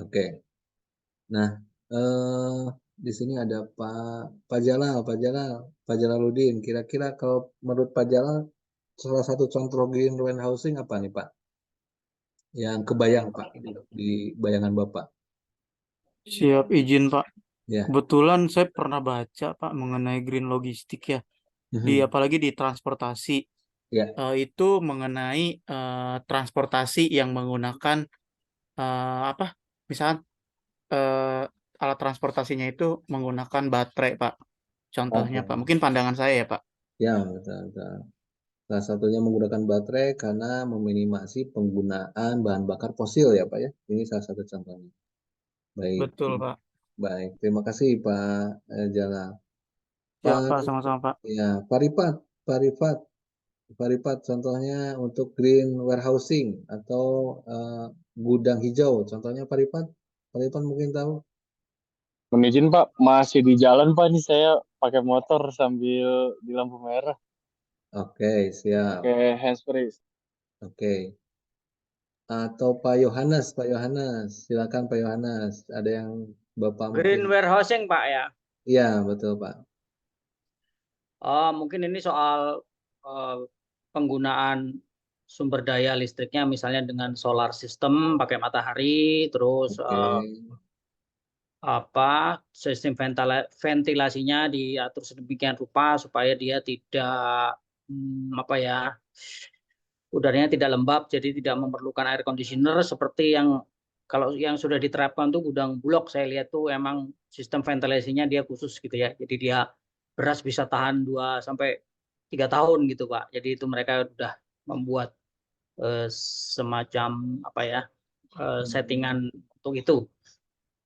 Oke. Nah, di sini ada Pak Jalal, Pak Jalaluddin. Kira-kira kalau menurut Pak Jalal, salah satu contoh green warehousing apa nih Pak? Yang kebayang Pak di bayangan Bapak? Siap izin Pak. Ya. Kebetulan saya pernah baca Pak mengenai green logistik ya. Mhm. Apalagi di transportasi. Ya. Itu mengenai transportasi yang menggunakan apa? Misalnya alat transportasinya itu menggunakan baterai Pak. Contohnya Pak. Oke. Mungkin pandangan saya ya Pak. Ya, betul, betul. Salah satunya menggunakan baterai karena meminimasi penggunaan bahan bakar fosil ya Pak ya. Ini salah satu contohnya. Baik, Betul Pak. baik. Terima kasih Pak Jalal. Siap Pak Pak, sama-sama Pak. ya, Pak Rifat, Pak Rifat, Pak Rifat contohnya untuk green warehousing atau eh, gudang hijau. Contohnya Pak Rifat mungkin tahu. Mohon izin Pak, masih di jalan Pak, ini saya pakai motor sambil di lampu merah, Oke, siap. pakai handsfree. Oke. Atau Pak Yohanes, silakan Pak Yohanes. Ada yang Bapak mungkin? Green warehousing Pak ya. Iya, betul Pak. Mungkin ini soal eh, penggunaan sumber daya listriknya misalnya dengan solar system pakai matahari, terus Oke. sistem ventilasinya diatur sedemikian rupa supaya dia tidak udaranya tidak lembab, jadi tidak memerlukan air conditioner seperti yang kalau yang sudah diterapkan tuh gudang Bulog saya lihat tuh emang sistem ventilasinya dia khusus gitu ya. Jadi dia beras bisa tahan 2 sampai 3 tahun gitu, Pak. Jadi itu mereka udah membuat semacam settingan untuk itu.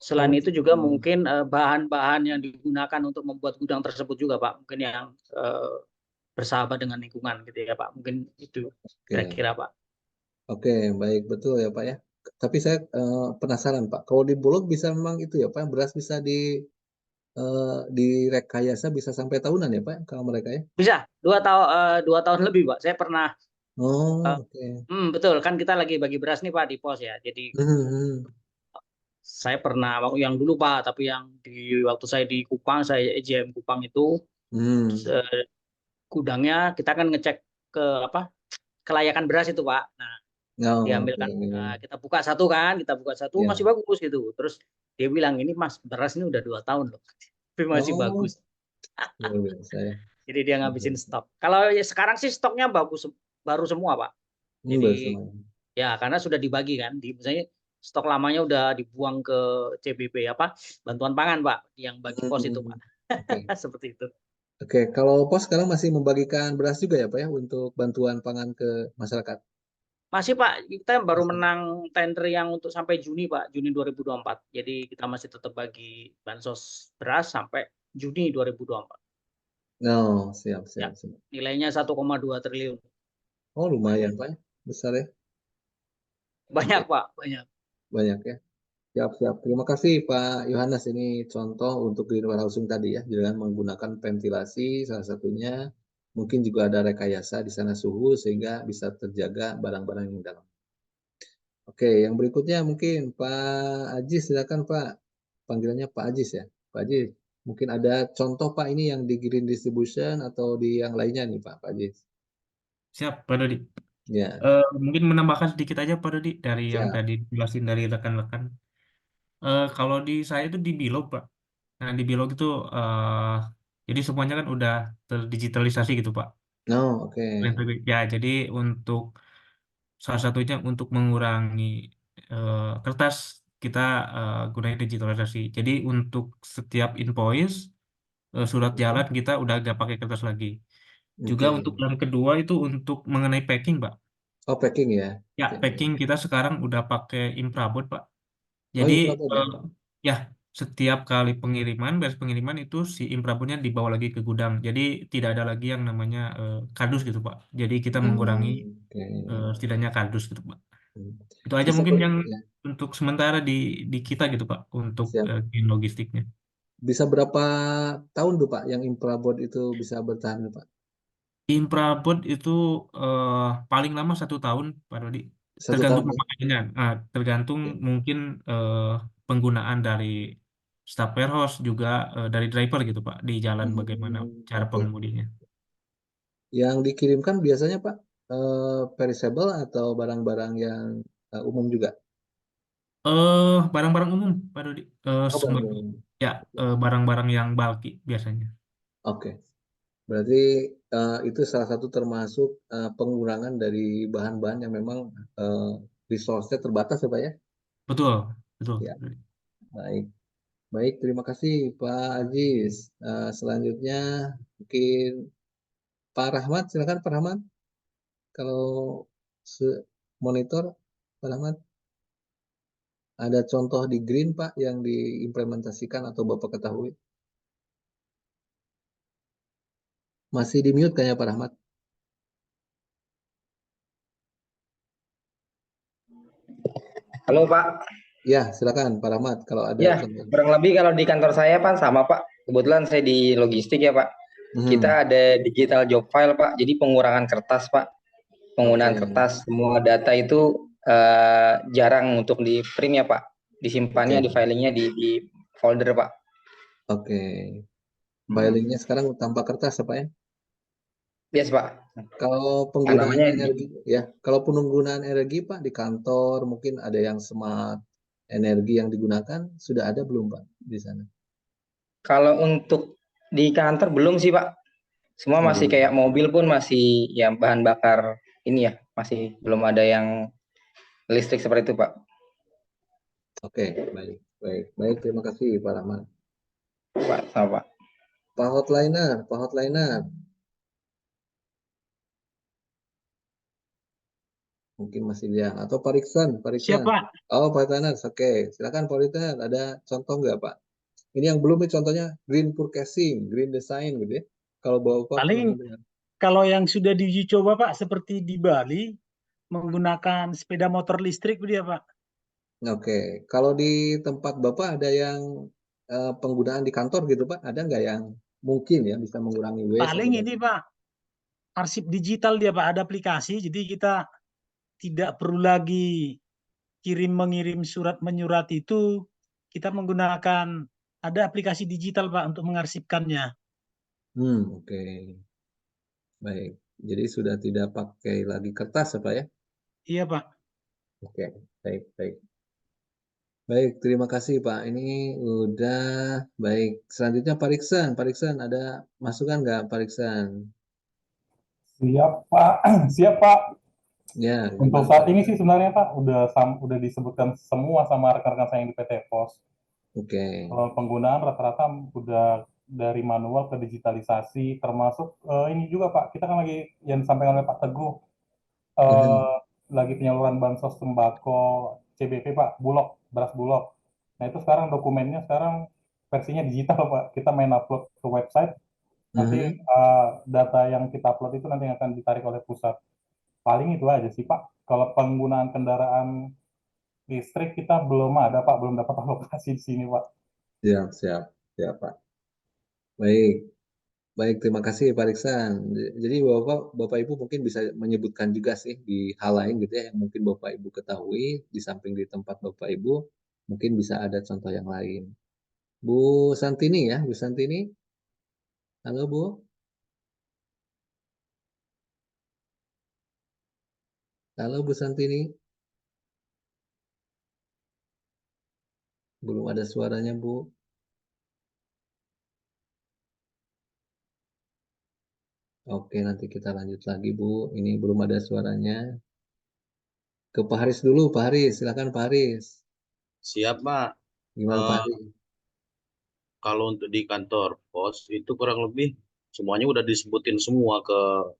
Selain Oh, itu juga mungkin bahan-bahan yang digunakan untuk membuat gudang tersebut juga, Pak. Mungkin yang bersahabat dengan lingkungan gitu ya, Pak. Mungkin itu oke. kira-kira, Pak. Oke, baik betul ya Pak ya. Tapi saya penasaran Pak, kalau di Bulog bisa memang itu ya Pak, beras bisa direkayasa bisa sampai tahunan ya Pak, kalau mereka ya? Bisa 2 tahun lebih, Pak. Saya pernah Oh, eh, oke. betul kan kita lagi bagi beras nih, Pak, di pos ya. Jadi Mhm, saya pernah waktu yang dulu, Pak, tapi yang di waktu saya di Kupang, saya EJM Kupang itu mhm. eh, gudangnya kita kan ngecek ke apa kelayakan beras itu, Pak. Nah, Oh, oke. diambilkan kita buka satu kan, kita buka satu masih Ya. bagus gitu. Terus dia bilang ini Mas beras ini udah 2 tahun loh, tapi masih Oh, bagus. luar biasa ya. Jadi dia ngabisin stok. Kalau ya sekarang sih stoknya bagus baru semua, Pak. Jadi Bersama. ya karena sudah dibagi kan, misalnya stok lamanya udah dibuang ke CBP bantuan pangan Pak, yang bagi pos itu Pak. Oke. Seperti itu. Oke, kalau pos sekarang masih membagikan beras juga ya Pak ya untuk bantuan pangan ke masyarakat? Masih Pak, kita baru Masih. menang tender yang untuk sampai Juni Pak, Juni 2024. Jadi kita masih tetap bagi bansos beras sampai Juni 2024. Oh, siap, Ya, siap, siap. nilainya 1,2 triliun. Oh, lumayan Pak ya. Besar ya. Banyak Oke, Pak, banyak. banyak ya. Siap, siap. Terima kasih Pak Yohanes. Ini contoh untuk green warehousing tadi ya, dengan menggunakan ventilasi salah satunya. Mungkin juga ada rekayasa di sana suhu sehingga bisa terjaga barang-barang yang dalam. Oke, yang berikutnya mungkin Pak Ajis, silakan Pak. Panggilannya Pak Ajis ya. Pak Ajis, mungkin ada contoh Pak ini yang di Green Distribution atau di yang lainnya nih Pak Ajis. Siap, Pak Dodi. Ya, Mungkin menambahkan sedikit aja, Pak Dodi, dari yang siap. tadi dijelasin dari rekan-rekan. Kalau di saya itu di Bilog, Pak. Nah, di Bilog itu, jadi semuanya kan udah terdigitalisasi gitu, Pak. No, oke. Ya, jadi untuk salah satunya untuk mengurangi kertas, kita gunain digitalisasi. Jadi untuk setiap invoice, surat jalan kita udah gak pakai kertas lagi. Juga Oke. untuk yang kedua itu untuk mengenai packing, Pak. Oh, packing ya. Ya, Oke. packing kita sekarang udah pakai Infraboard, Pak. Oh, Jadi, infrared ya. ya, setiap kali pengiriman, beres pengiriman itu si Infraboardnya dibawa lagi ke gudang. Jadi, tidak ada lagi yang namanya kardus gitu, Pak. Jadi, kita mengurangi Oke. setidaknya kardus gitu, Pak. Hmm. Itu aja Bisa mungkin yang ya, untuk sementara di kita gitu, Pak, untuk siap. logistiknya. Bisa berapa tahun tuh Pak yang infraboard itu bisa bertahan Pak? Infraboard itu paling lama 1 tahun, Pak Rodi. 1 tergantung tahun ya? pemakaiannya. Tergantung Oke. mungkin penggunaan dari staff warehouse juga dari driver gitu Pak di jalan bagaimana cara Oke. pengemudinya. Yang dikirimkan biasanya Pak perishable atau barang-barang yang umum juga? Barang-barang umum Pak Dodi. Oh, Semua barang-barang umum. ya barang-barang yang bulky biasanya. Oke. Berarti itu salah satu termasuk pengurangan dari bahan-bahan yang memang resource-nya terbatas ya Pak ya? Betul, betul. Ya, baik. Baik, terima kasih Pak Aziz. Selanjutnya mungkin Pak Rahmat, silakan Pak Rahmat. Kalau monitor, Pak Rahmat, ada contoh di Green Pak yang diimplementasikan atau Bapak ketahui? Masih di mute kayaknya Pak Rahmat. Halo Pak. Ya, silakan Pak Rahmat kalau ada Ya, contoh. kurang lebih kalau di kantor saya Pak sama Pak. Kebetulan saya di logistik ya Pak. Kita ada digital job file Pak. Jadi pengurangan kertas Pak. Penggunaan Oke. kertas, semua data itu jarang untuk di print ya Pak. Disimpannya Oke. di filingnya di folder Pak. Oke. Filingnya sekarang tanpa kertas apa ya? Yes Pak. Kalau penggunaan energi ya, kalau penggunaan energi Pak di kantor mungkin ada yang smart energi yang digunakan sudah ada belum Pak di sana? Kalau untuk di kantor belum sih Pak. Semua masih Belum. kayak mobil pun masih ya bahan bakar ini ya, masih belum ada yang listrik seperti itu Pak. Oke, baik. Terima kasih Pak Rahmat. Pak, sama Pak. Pak Hotliner. Mungkin masih dia atau Pak Riksan. Siapa? Oh, Pak Hotliner. Oke, silakan Pak Hotliner. Ada contoh nggak Pak? Ini yang belum nih contohnya green purchasing, green design gitu ya. Kalau Bapak Paling kalau yang sudah diuji coba Pak seperti di Bali menggunakan sepeda motor listrik dia Pak. Oke, kalau di tempat Bapak ada yang penggunaan di kantor gitu Pak, ada nggak yang mungkin ya bisa mengurangi waste? Paling ini Pak, arsip digital dia Pak, ada aplikasi, jadi kita tidak perlu lagi mengirim surat menyurat itu, kita menggunakan ada aplikasi digital Pak untuk mengarsipkannya. Oke. Baik, jadi sudah tidak pakai lagi kertas apa ya? Iya Pak. Oke, baik. Baik, terima kasih Pak. Ini udah baik. Selanjutnya Pak Riksan ada masukan nggak Pak Riksan? Siap Pak, siap Pak. Ya. Untuk saat ini sih sebenarnya Pak udah disebutkan semua sama rekan-rekan saya yang di PT Pos. Oke. Penggunaan rata-rata udah dari manual ke digitalisasi, termasuk ini juga Pak. Kita kan lagi yang disampaikan oleh Pak Teguh, lagi penyaluran bansos sembako CBP Pak, beras bulog. Nah itu sekarang dokumennya versinya digital Pak. Kita main upload ke website. Nanti data yang kita upload itu nanti akan ditarik oleh pusat. Paling itu aja sih Pak. Kalau penggunaan kendaraan listrik kita belum ada Pak, belum dapat alokasi di sini Pak. Siap Pak. Baik, terima kasih Pak Riksan. Jadi Bapak Ibu mungkin bisa menyebutkan juga sih di hal lain gitu ya yang mungkin Bapak Ibu ketahui di samping di tempat Bapak Ibu mungkin bisa ada contoh yang lain. Bu Santini ya, Bu Santini. Halo Bu. Halo Bu Santini. Belum ada suaranya Bu. Oke, nanti kita lanjut lagi Bu. Ini belum ada suaranya. Ke Pak Haris dulu, Pak Haris. Silakan Pak Haris. Siap, Pak. Gimana Pak Haris? Kalau untuk di kantor pos itu kurang lebih semuanya udah disebutin semua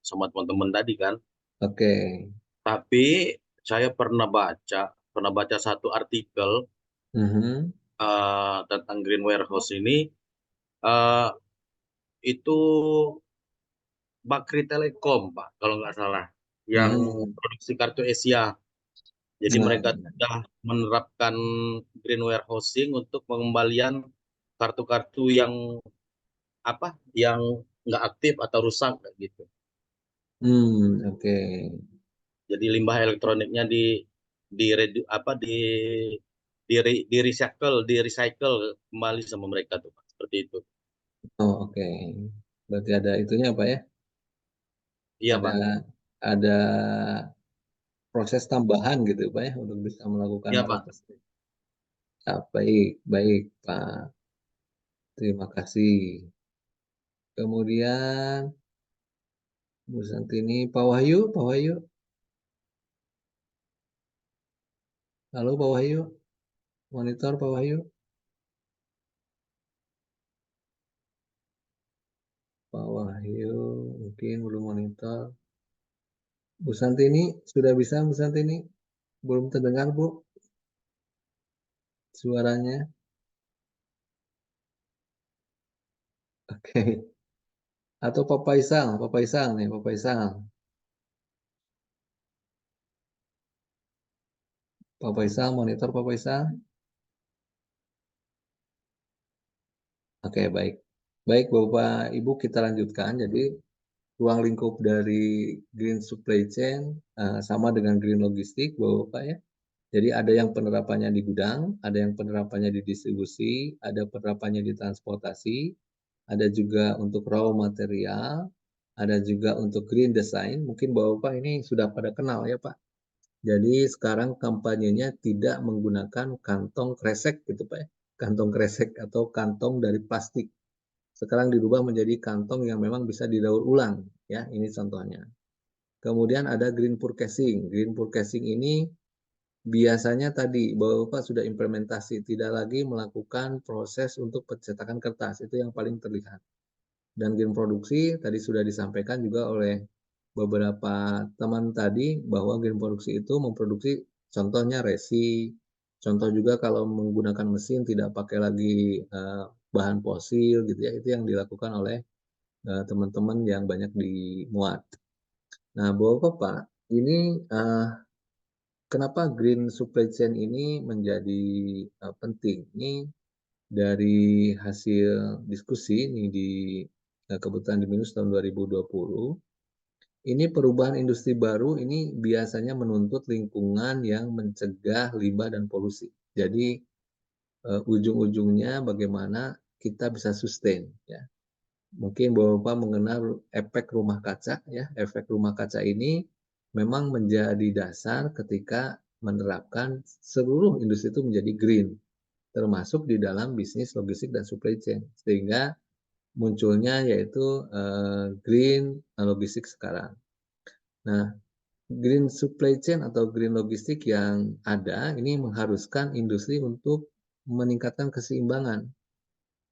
sama teman-teman tadi kan. Oke. Tapi saya pernah baca satu artikel tentang Green Warehouse ini. Itu Bakri Telekom, Pak, kalau nggak salah, yang produksi kartu Asia. Jadi mereka sudah menerapkan green warehousing untuk pengembalian kartu-kartu yang nggak aktif atau rusak gitu. Oke. Jadi limbah elektroniknya di recycle kembali sama mereka tuh Pak. Seperti itu. Oh, oke. Berarti ada itunya Pak ya? Iya Pak. Ada proses tambahan gitu Pak ya untuk bisa melakukan Iya hal Pak. tersebut. Baik Pak. Terima kasih. Kemudian Bu Santini, Pak Wahyu. Halo Pak Wahyu. Monitor Pak Wahyu. Pak Wahyu mungkin belum monitor. Bu Santini, sudah bisa Bu Santini? Belum terdengar Bu suaranya. Oke. Atau Pak Faisal nih, Pak Faisal. Pak Faisal, monitor Pak Faisal. Oke, baik. Baik Bapak Ibu, kita lanjutkan. Jadi ruang lingkup dari green supply chain sama dengan green logistik Bapak ya. Jadi ada yang penerapannya di gudang, ada yang penerapannya di distribusi, ada penerapannya di transportasi, ada juga untuk raw material, ada juga untuk green design. Mungkin Bapak ini sudah pada kenal ya Pak. Jadi sekarang kampanyenya tidak menggunakan kantong kresek gitu Pak ya. Kantong kresek atau kantong dari plastik. Sekarang dirubah menjadi kantong yang memang bisa didaur ulang ya. Ini contohnya. Kemudian ada green purchasing. Green purchasing ini biasanya tadi Bapak sudah implementasi, tidak lagi melakukan proses untuk pencetakan kertas. Itu yang paling terlihat. Dan green produksi tadi sudah disampaikan juga oleh beberapa teman tadi bahwa green produksi itu memproduksi contohnya resi, contoh juga kalau menggunakan mesin tidak pakai lagi bahan fosil gitu ya, itu yang dilakukan oleh teman-teman yang banyak dimuat. Nah, Bapak, ini kenapa green supply chain ini menjadi penting? Ini dari hasil diskusi ini di kebetulan di Minus tahun 2020. Ini perubahan industri baru ini biasanya menuntut lingkungan yang mencegah limbah dan polusi. Jadi ujung-ujungnya bagaimana kita bisa sustain ya. Mungkin Bapak mengenal efek rumah kaca ya. Efek rumah kaca ini memang menjadi dasar ketika menerapkan seluruh industri itu menjadi green, termasuk di dalam bisnis logistik dan supply chain. Sehingga munculnya yaitu green logistik sekarang. Nah, green supply chain atau green logistik yang ada ini mengharuskan industri untuk meningkatkan keseimbangan.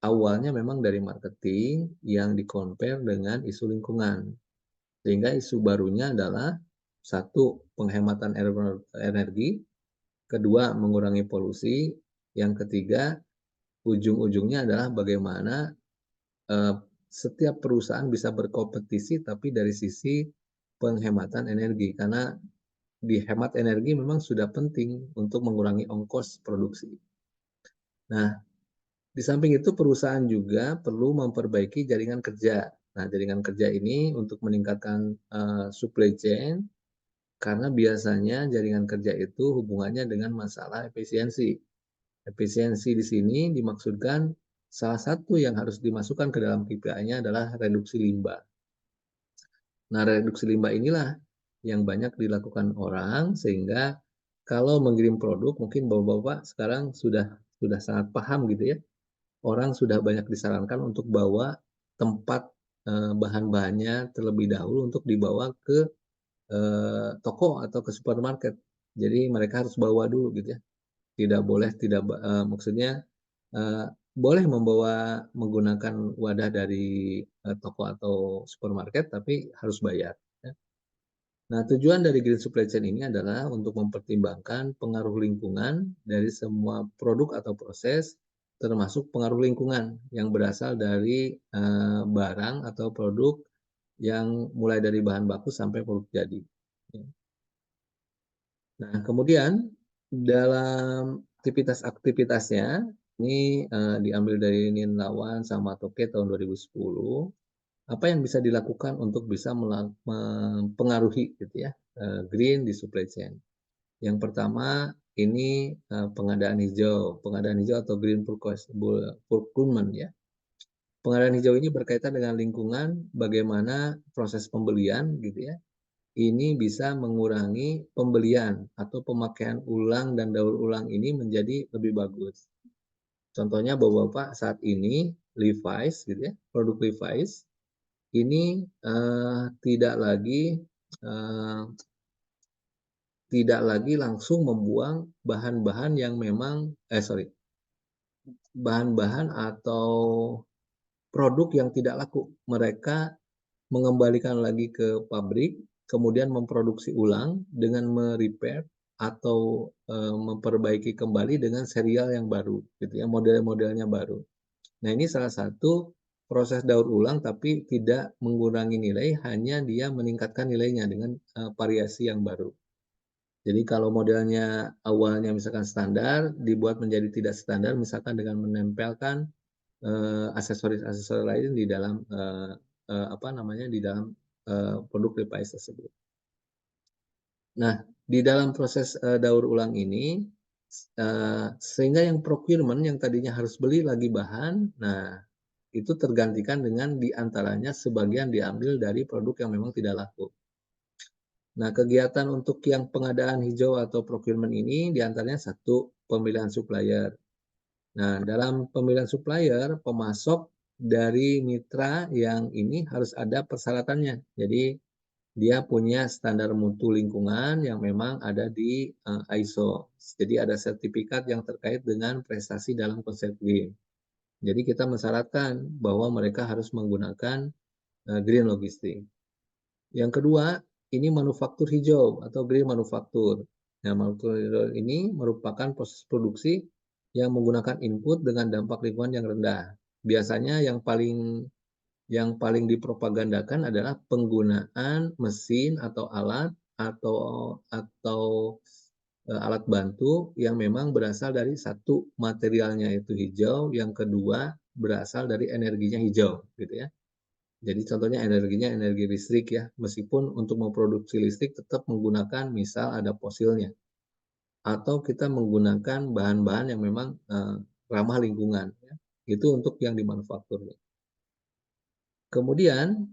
Awalnya memang dari marketing yang di-compare dengan isu lingkungan. Sehingga isu barunya adalah satu, penghematan energi, kedua, mengurangi polusi, yang ketiga, ujung-ujungnya adalah bagaimana setiap perusahaan bisa berkompetisi tapi dari sisi penghematan energi, karena dihemat energi memang sudah penting untuk mengurangi ongkos produksi. Nah, di samping itu perusahaan juga perlu memperbaiki jaringan kerja. Nah, jaringan kerja ini untuk meningkatkan supply chain, karena biasanya jaringan kerja itu hubungannya dengan masalah efisiensi. Efisiensi di sini dimaksudkan salah satu yang harus dimasukkan ke dalam KPI-nya adalah reduksi limbah. Nah, reduksi limbah inilah yang banyak dilakukan orang, sehingga kalau mengirim produk, mungkin bapak-bapak sekarang sudah sangat paham gitu ya. Orang sudah banyak disarankan untuk bawa tempat bahan-bahannya terlebih dahulu untuk dibawa ke toko atau ke supermarket. Jadi mereka harus bawa dulu gitu ya. Tidak boleh maksudnya boleh menggunakan wadah dari toko atau supermarket, tapi harus bayar. Ya. Nah, tujuan dari green supply chain ini adalah untuk mempertimbangkan pengaruh lingkungan dari semua produk atau proses, termasuk pengaruh lingkungan yang berasal dari barang atau produk yang mulai dari bahan baku sampai produk jadi. Ya. Nah, kemudian dalam aktivitas-aktivitasnya, ini diambil dari Nin Lawan sama Toke tahun 2010. Apa yang bisa dilakukan untuk bisa mempengaruhi gitu ya green di supply chain? Yang pertama ini pengadaan hijau atau green procurement ya. Pengadaan hijau ini berkaitan dengan lingkungan, bagaimana proses pembelian gitu ya. Ini bisa mengurangi pembelian atau pemakaian ulang dan daur ulang ini menjadi lebih bagus. Contohnya Bapak-bapak saat ini Levi's gitu ya, produk Levi's ini tidak lagi langsung membuang bahan-bahan yang memang bahan-bahan atau produk yang tidak laku. Mereka mengembalikan lagi ke pabrik, kemudian memproduksi ulang dengan merepair atau memperbaiki kembali dengan serial yang baru, gitu ya, model-modelnya baru. Nah, ini salah satu proses daur ulang, tapi tidak mengurangi nilai, hanya dia meningkatkan nilainya dengan variasi yang baru. Jadi kalau modelnya awalnya misalkan standar, dibuat menjadi tidak standar, misalkan dengan menempelkan aksesoris-aksesoris lain di dalam di dalam produk Levi's tersebut. Nah, di dalam proses daur ulang ini, sehingga yang procurement yang tadinya harus beli lagi bahan, nah itu tergantikan dengan diantaranya sebagian diambil dari produk yang memang tidak laku. Nah, kegiatan untuk yang pengadaan hijau atau procurement ini diantaranya satu, pemilihan supplier. Nah, dalam pemilihan supplier, pemasok dari mitra yang ini harus ada persyaratannya. Jadi, dia punya standar mutu lingkungan yang memang ada di ISO. Jadi, ada sertifikat yang terkait dengan prestasi dalam konsep green. Jadi, kita mensyaratkan bahwa mereka harus menggunakan green logistik. Yang kedua, ini manufaktur hijau atau green manufaktur. Nah, manufaktur hijau ini merupakan proses produksi yang menggunakan input dengan dampak lingkungan yang rendah. Biasanya yang paling dipropagandakan adalah penggunaan mesin atau alat alat bantu yang memang berasal dari satu materialnya itu hijau, yang kedua berasal dari energinya hijau, gitu ya. Jadi contohnya energinya energi listrik ya, meskipun untuk memproduksi listrik tetap menggunakan misal ada fosilnya, atau kita menggunakan bahan-bahan yang memang ramah lingkungan. Ya. Itu untuk yang dimanufakturnya. Kemudian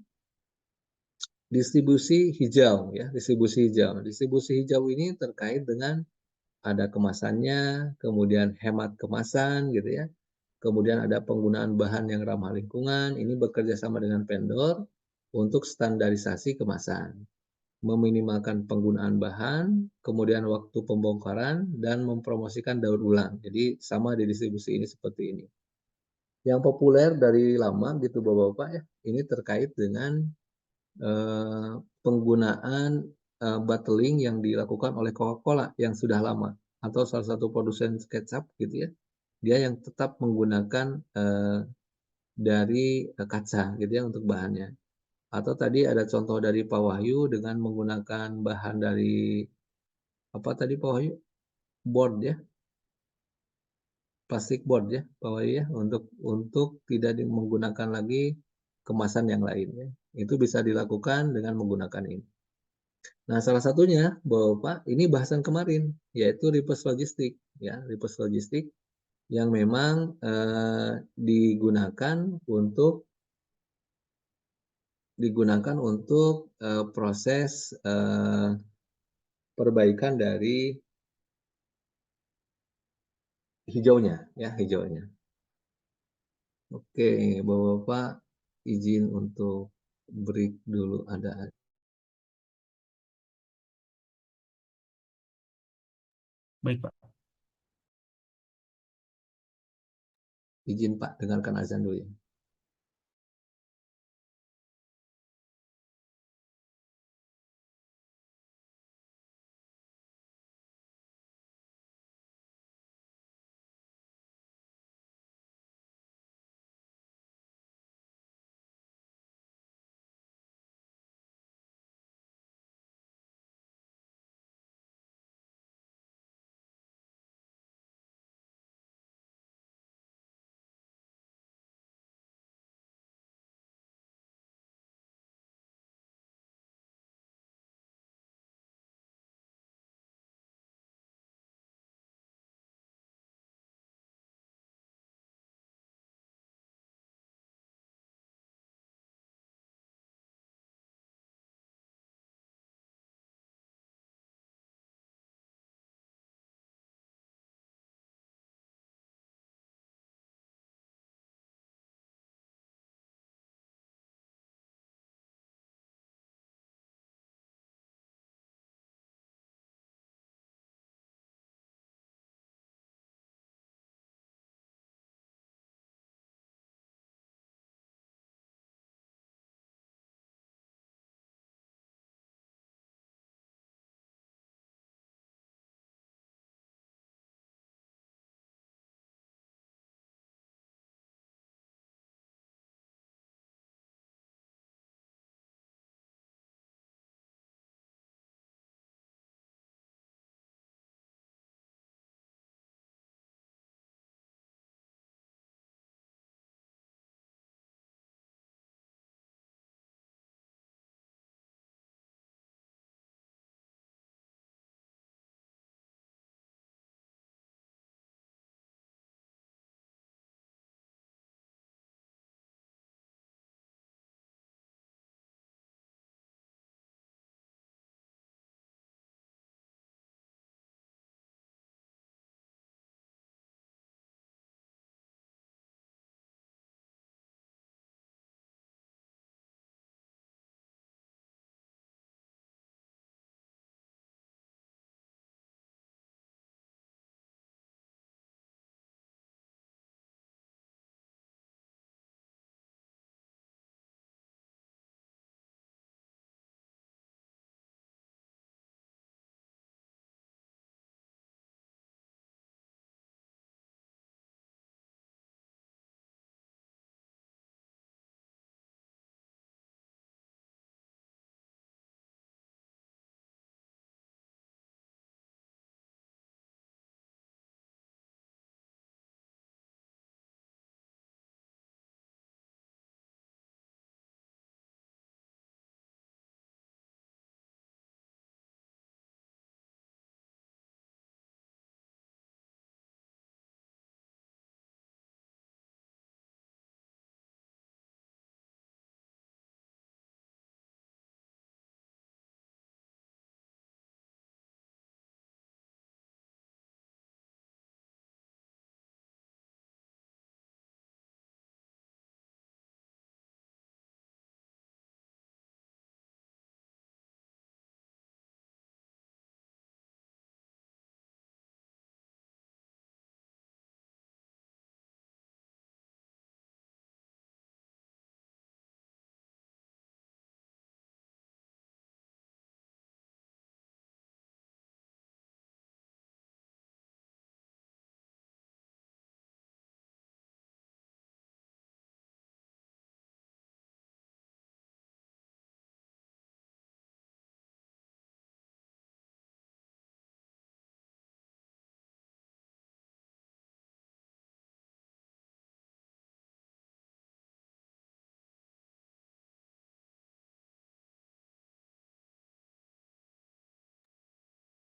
distribusi hijau ya, distribusi hijau. Distribusi hijau ini terkait dengan ada kemasannya, kemudian hemat kemasan gitu ya. Kemudian ada penggunaan bahan yang ramah lingkungan, ini bekerja sama dengan vendor untuk standarisasi kemasan, meminimalkan penggunaan bahan, kemudian waktu pembongkaran, dan mempromosikan daur ulang. Jadi sama di distribusi ini seperti ini. Yang populer dari lama gitu Bapak-Bapak ya, ini terkait dengan penggunaan bottling yang dilakukan oleh Coca-Cola yang sudah lama, atau salah satu produsen kecap gitu ya. Dia yang tetap menggunakan dari kaca gitu ya untuk bahannya. Atau tadi ada contoh dari Pak Wahyu dengan menggunakan bahan dari apa tadi Pak Wahyu? Board ya, plastik board ya Pak Wahyu ya, untuk tidak menggunakan lagi kemasan yang lain ya. Itu bisa dilakukan dengan menggunakan ini. Nah, salah satunya Bapak, ini bahasan kemarin yaitu reverse logistik ya, reverse logistik yang memang digunakan untuk proses perbaikan dari hijaunya ya, hijaunya. Oke, Bapak izin untuk break dulu, ada Baik, Pak. izin Pak, dengarkan azan dulu ya.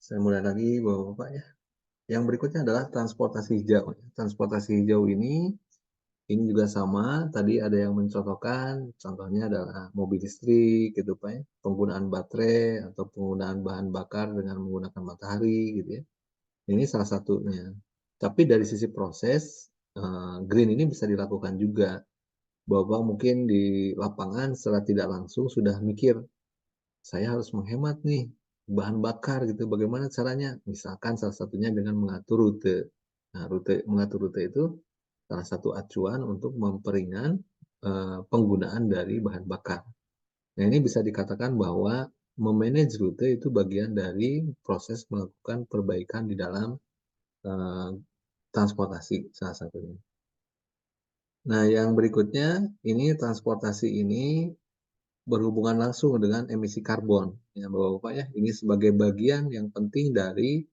Saya mulai lagi Bapak-Bapak ya. Yang berikutnya adalah transportasi hijau. Transportasi hijau ini juga sama. Tadi ada yang mencontohkan, contohnya adalah mobil listrik gitu Pak ya. Penggunaan baterai atau penggunaan bahan bakar dengan menggunakan matahari gitu ya. Ini salah satunya. Tapi dari sisi proses, green ini bisa dilakukan juga. Bapak mungkin di lapangan secara tidak langsung sudah mikir, saya harus menghemat nih bahan bakar gitu. Bagaimana caranya? Misalkan salah satunya dengan mengatur rute. Nah, mengatur rute itu salah satu acuan untuk memperingan penggunaan dari bahan bakar. Nah, ini bisa dikatakan bahwa memanage rute itu bagian dari proses melakukan perbaikan di dalam transportasi salah satunya. Nah, yang berikutnya ini transportasi ini berhubungan langsung dengan emisi karbon. Ya, Bapak-Bapak ya, ini sebagai bagian yang penting dari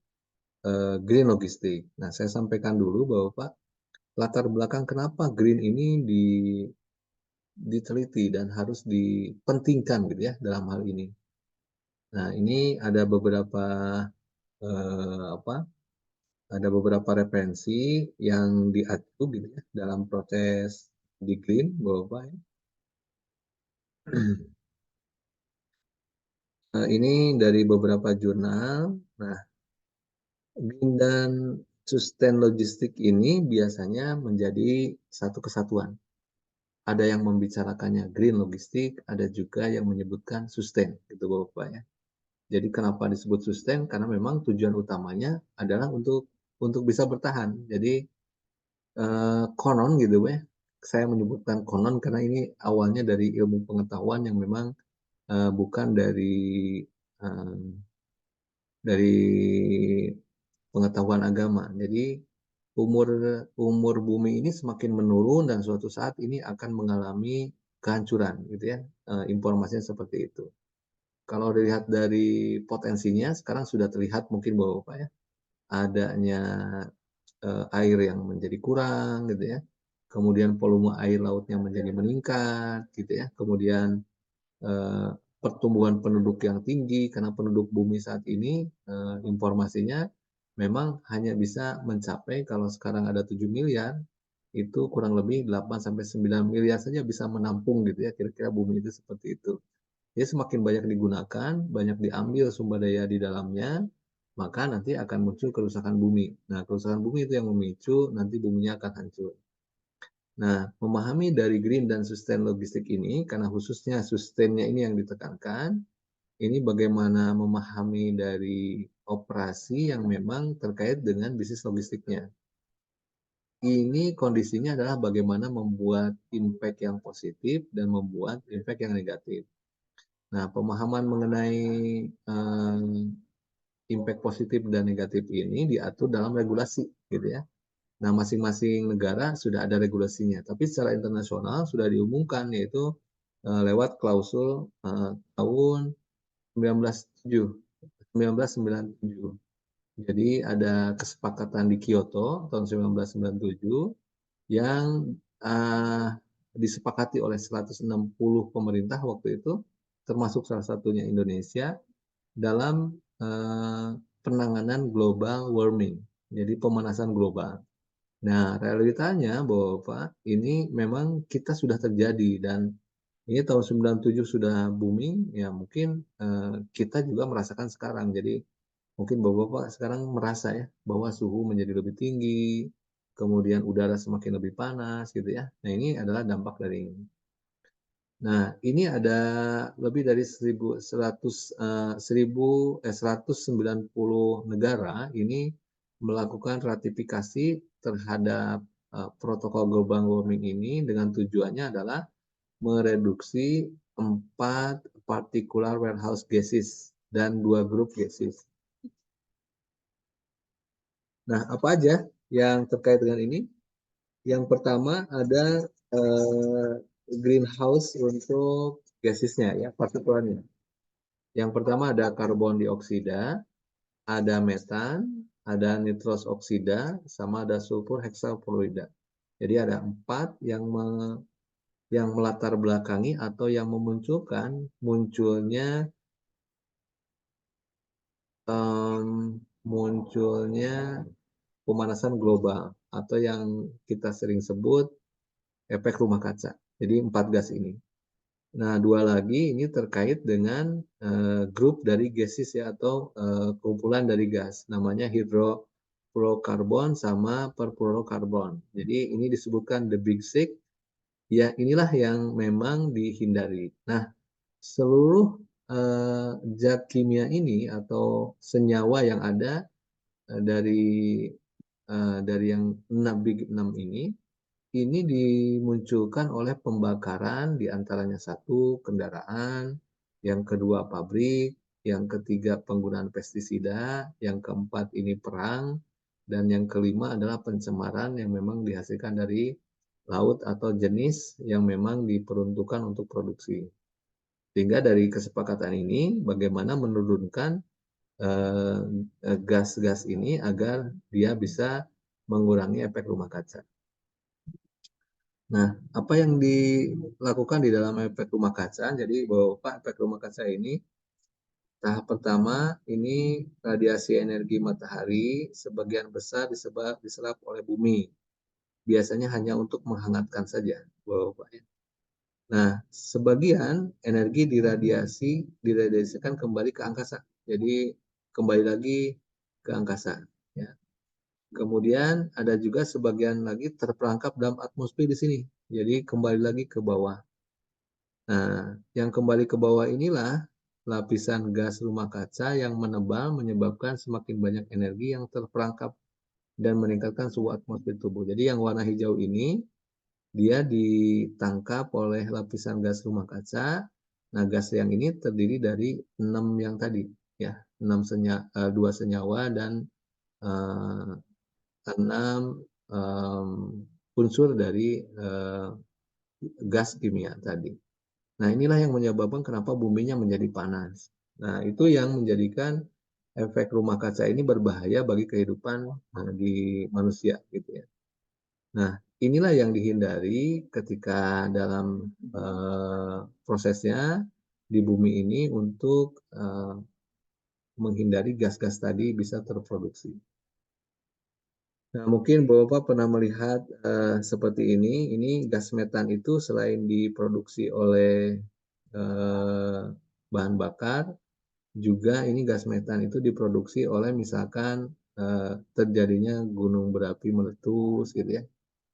green logistik. Nah, saya sampaikan dulu Bapak-Bapak, latar belakang kenapa green ini diteliti dan harus dipentingkan gitu ya dalam hal ini. Nah, ini ada beberapa ada beberapa referensi yang diacu gitu ya dalam proses di green Bapak-Bapak ya. Ini dari beberapa jurnal. Nah, green dan sustain logistik ini biasanya menjadi satu kesatuan. Ada yang membicarakannya green logistik, ada juga yang menyebutkan sustain, gitu Bapak ya. Jadi kenapa disebut sustain? Karena memang tujuan utamanya adalah untuk bisa bertahan. Jadi konon gitu ya. Saya menyebutkan konon karena ini awalnya dari ilmu pengetahuan yang memang bukan dari pengetahuan agama. Jadi umur bumi ini semakin menurun dan suatu saat ini akan mengalami kehancuran, gitu ya. Informasinya seperti itu. Kalau dilihat dari potensinya, sekarang sudah terlihat mungkin Bapak ya, adanya air yang menjadi kurang, gitu ya. Kemudian volume air lautnya menjadi meningkat, gitu ya. Kemudian pertumbuhan penduduk yang tinggi karena penduduk bumi saat ini informasinya memang hanya bisa mencapai kalau sekarang ada 7 miliar itu kurang lebih 8 sampai 9 miliar saja bisa menampung gitu ya kira-kira bumi itu seperti itu. Jadi semakin banyak digunakan, banyak diambil sumber daya di dalamnya, maka nanti akan muncul kerusakan bumi. Nah, kerusakan bumi itu yang memicu nanti buminya akan hancur. Nah, memahami dari green dan sustain logistik ini, karena khususnya sustainnya ini yang ditekankan, ini bagaimana memahami dari operasi yang memang terkait dengan bisnis logistiknya. Ini kondisinya adalah bagaimana membuat impact yang positif dan membuat impact yang negatif. Nah, pemahaman mengenai impact positif dan negatif ini diatur dalam regulasi, gitu ya. Nah, masing-masing negara sudah ada regulasinya, tapi secara internasional sudah diumumkan yaitu lewat klausul tahun 1997. Jadi ada kesepakatan di Kyoto tahun 1997 yang disepakati oleh 160 pemerintah waktu itu, termasuk salah satunya Indonesia, dalam penanganan global warming, jadi pemanasan global. Nah, realitanya Bapak, ini memang kita sudah terjadi dan ini tahun 97 sudah booming, ya mungkin kita juga merasakan sekarang. Jadi mungkin Bapak sekarang merasa ya bahwa suhu menjadi lebih tinggi, kemudian udara semakin lebih panas gitu ya. Nah, ini adalah dampak dari ini. Nah, ini ada lebih dari 190 negara ini melakukan ratifikasi terhadap protokol global warming ini dengan tujuannya adalah mereduksi 4 particular warehouse gases dan 2 grup gases. Nah, apa aja yang terkait dengan ini? Yang pertama ada greenhouse untuk gasesnya ya, partikulannya. Yang pertama ada karbon dioksida, ada metan, ada nitros oksida, sama ada sulfur heksafluorida. Jadi ada 4 yang melatar belakangi atau yang memunculkan munculnya munculnya pemanasan global atau yang kita sering sebut efek rumah kaca. Jadi 4 gas ini. Nah, 2 lagi ini terkait dengan grup dari gases ya atau kumpulan dari gas, namanya hydrofluorokarbon sama perfluorokarbon. Jadi ini disebutkan the big six. Ya, inilah yang memang dihindari. Nah, seluruh zat kimia ini atau senyawa yang ada dari yang big 6 ini dimunculkan oleh pembakaran, diantaranya 1 kendaraan, yang kedua pabrik, yang ketiga penggunaan pestisida, yang keempat ini perang, dan yang kelima adalah pencemaran yang memang dihasilkan dari laut atau jenis yang memang diperuntukkan untuk produksi. Sehingga dari kesepakatan ini bagaimana menurunkan gas-gas ini agar dia bisa mengurangi efek rumah kaca. Nah, apa yang dilakukan di dalam efek rumah kaca? Jadi Bapak, efek rumah kaca ini tahap pertama ini radiasi energi matahari sebagian besar diserap oleh bumi. Biasanya hanya untuk menghangatkan saja, Bapak ya. Nah, sebagian energi diradiasikan kembali ke angkasa. Jadi kembali lagi ke angkasa. Ya. Kemudian ada juga sebagian lagi terperangkap dalam atmosfer di sini. Jadi kembali lagi ke bawah. Nah, yang kembali ke bawah inilah lapisan gas rumah kaca yang menebal menyebabkan semakin banyak energi yang terperangkap dan meningkatkan suhu atmosfer tubuh. Jadi yang warna hijau ini dia ditangkap oleh lapisan gas rumah kaca. Nah, gas yang ini terdiri dari 6 yang tadi, ya, 2 senyawa dan 6 unsur dari gas kimia tadi. Nah, inilah yang menyebabkan kenapa buminya menjadi panas. Nah, itu yang menjadikan efek rumah kaca ini berbahaya bagi kehidupan di manusia, gitu ya. Nah, inilah yang dihindari ketika dalam prosesnya di bumi ini untuk menghindari gas-gas tadi bisa terproduksi. Nah, mungkin Bapak pernah melihat seperti ini. Ini gas metan itu selain diproduksi oleh bahan bakar, juga ini gas metan itu diproduksi oleh misalkan terjadinya gunung berapi meletus, gitu ya.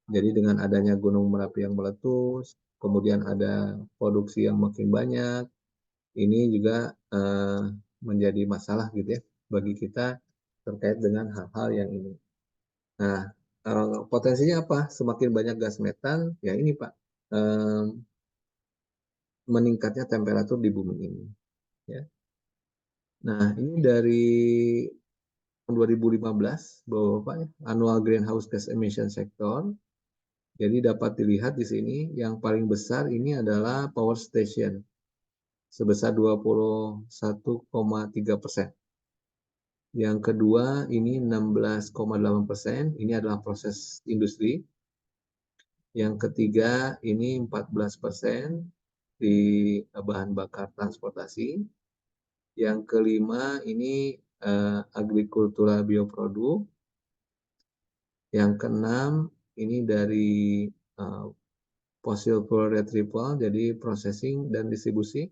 Jadi dengan adanya gunung berapi yang meletus, kemudian ada produksi yang makin banyak, ini juga menjadi masalah gitu ya bagi kita terkait dengan hal-hal yang ini. Nah, potensinya apa? Semakin banyak gas metan, ya ini Pak, meningkatnya temperatur di bumi ini. Ya. Nah, ini dari 2015, Bapak ya, Annual Greenhouse Gas Emission Sector. Jadi dapat dilihat di sini yang paling besar ini adalah power station sebesar 21,3%. Yang kedua ini 16,8%, ini adalah proses industri. Yang ketiga ini 14% di bahan bakar transportasi. Yang kelima ini agrikultura bioproduk. Yang keenam ini dari fossil fuel retrieval, jadi processing dan distribusi.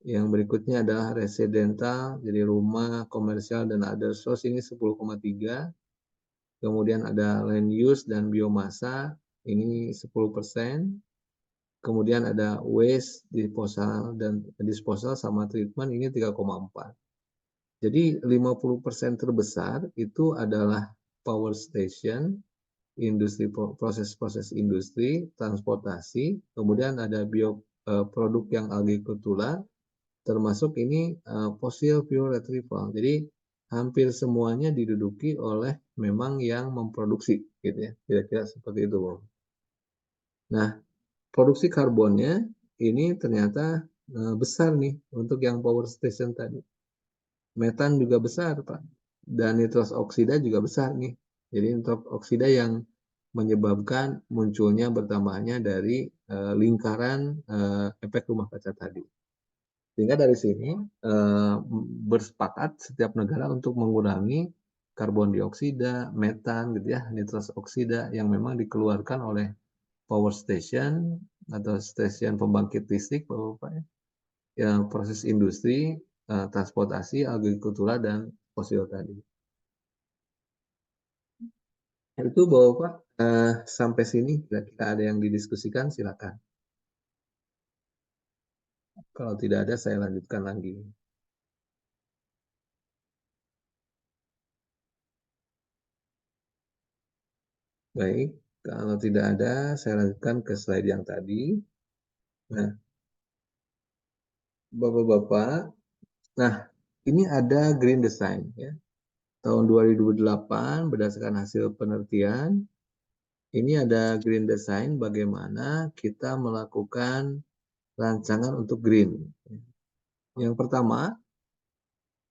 Yang berikutnya adalah residential, jadi rumah, komersial, dan other source ini 10,3. Kemudian ada land use dan biomasa, ini 10%. Kemudian ada waste, disposal sama treatment, ini 3,4. Jadi 50% terbesar itu adalah power station, industri, proses-proses industri, transportasi, kemudian ada bioproduk yang agrikultura, termasuk ini fossil fuel retrieval. Jadi hampir semuanya diduduki oleh memang yang memproduksi, gitu ya, kira-kira seperti itu. Nah, produksi karbonnya ini ternyata besar nih untuk yang power station tadi. Metan juga besar, Pak. Dan nitros oksida juga besar nih. Jadi nitros oksida yang menyebabkan munculnya bertambahnya dari lingkaran efek rumah kaca tadi. Sehingga dari sini bersepakat setiap negara untuk mengurangi karbon dioksida, metan gitu ya, nitrous oksida yang memang dikeluarkan oleh power station atau stasiun pembangkit listrik, Bapak-Bapak ya. Ya, proses industri, transportasi, agrikultura dan fosil tadi. Itu Bapak-Bapak, sampai sini kira-kira ada yang didiskusikan, silakan. Kalau tidak ada, saya lanjutkan lagi. Baik, kalau tidak ada, saya lanjutkan ke slide yang tadi. Nah, Bapak-Bapak, nah ini ada green design ya. Tahun 2008 berdasarkan hasil penelitian, ini ada green design bagaimana kita melakukan rancangan untuk green. Yang pertama,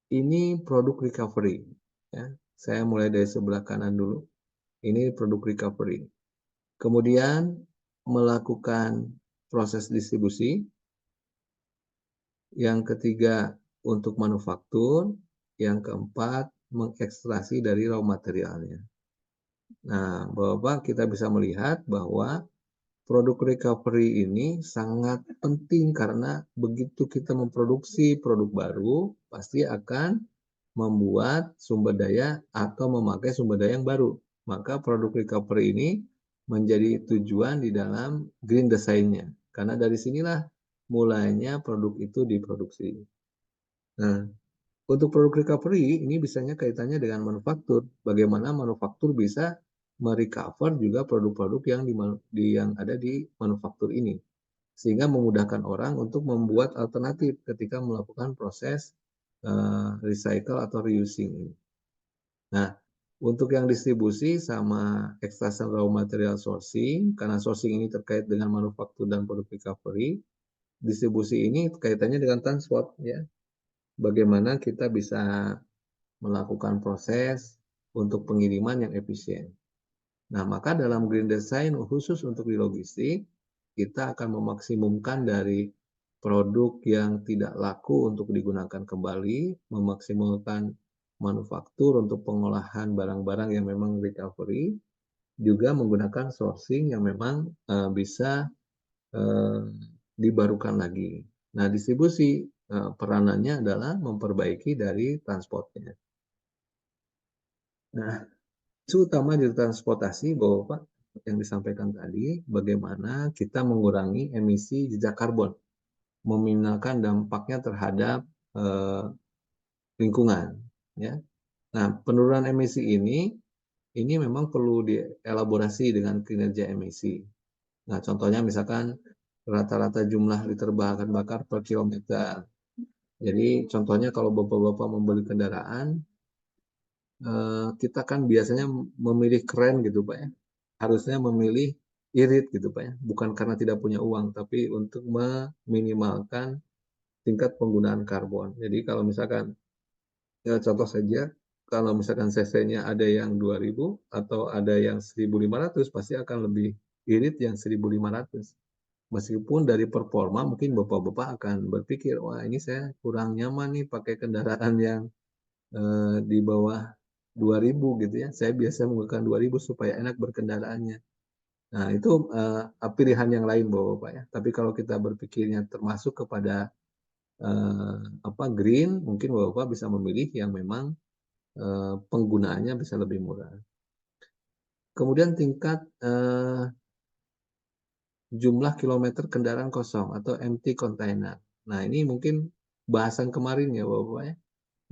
ini produk recovery. Ya. Saya mulai dari sebelah kanan dulu. Ini produk recovery. Kemudian melakukan proses distribusi. Yang ketiga, untuk manufaktur. Yang keempat, mengekstraksi dari raw materialnya. Nah, Bapak, kita bisa melihat bahwa produk recovery ini sangat penting karena begitu kita memproduksi produk baru, pasti akan membuat sumber daya atau memakai sumber daya yang baru. Maka produk recovery ini menjadi tujuan di dalam green design-nya. Karena dari sinilah mulainya produk itu diproduksi. Nah, untuk produk recovery ini biasanya kaitannya dengan manufaktur. Bagaimana manufaktur bisa merecover juga produk-produk yang ada di manufaktur ini. Sehingga memudahkan orang untuk membuat alternatif ketika melakukan proses recycle atau reusing ini. Nah, untuk yang distribusi sama extraction raw material sourcing, karena sourcing ini terkait dengan manufaktur dan produk recovery, distribusi ini kaitannya dengan transport ya. Bagaimana kita bisa melakukan proses untuk pengiriman yang efisien. Nah, maka dalam green design khusus untuk di logistik, kita akan memaksimumkan dari produk yang tidak laku untuk digunakan kembali, memaksimalkan manufaktur untuk pengolahan barang-barang yang memang recovery, juga menggunakan sourcing yang memang bisa dibarukan lagi. Nah, distribusi peranannya adalah memperbaiki dari transportnya. Nah, isu utama di transportasi, Bapak, yang disampaikan tadi, bagaimana kita mengurangi emisi jejak karbon, meminimalkan dampaknya terhadap lingkungan. Ya. Nah, penurunan emisi ini memang perlu dielaborasi dengan kinerja emisi. Nah, contohnya misalkan rata-rata jumlah liter bahan bakar per kilometer. Jadi contohnya kalau Bapak-Bapak membeli kendaraan, kita kan biasanya memilih keren gitu Pak ya. Harusnya memilih irit gitu Pak ya. Bukan karena tidak punya uang, tapi untuk meminimalkan tingkat penggunaan karbon. Jadi kalau misalkan, ya contoh saja, kalau misalkan cc-nya ada yang 2000 atau ada yang 1500, pasti akan lebih irit yang 1500. Meskipun dari performa mungkin Bapak-Bapak akan berpikir, wah ini saya kurang nyaman nih pakai kendaraan yang di bawah 2000 gitu ya. Saya biasa menggunakan 2000 supaya enak berkendaraannya. Nah, itu pilihan yang lain Bapak-Bapak ya. Tapi kalau kita berpikirnya termasuk kepada green, mungkin Bapak-Bapak bisa memilih yang memang penggunaannya bisa lebih murah. Kemudian tingkat jumlah kilometer kendaraan kosong atau empty container. Nah, ini mungkin bahasan kemarin ya Bapak ya.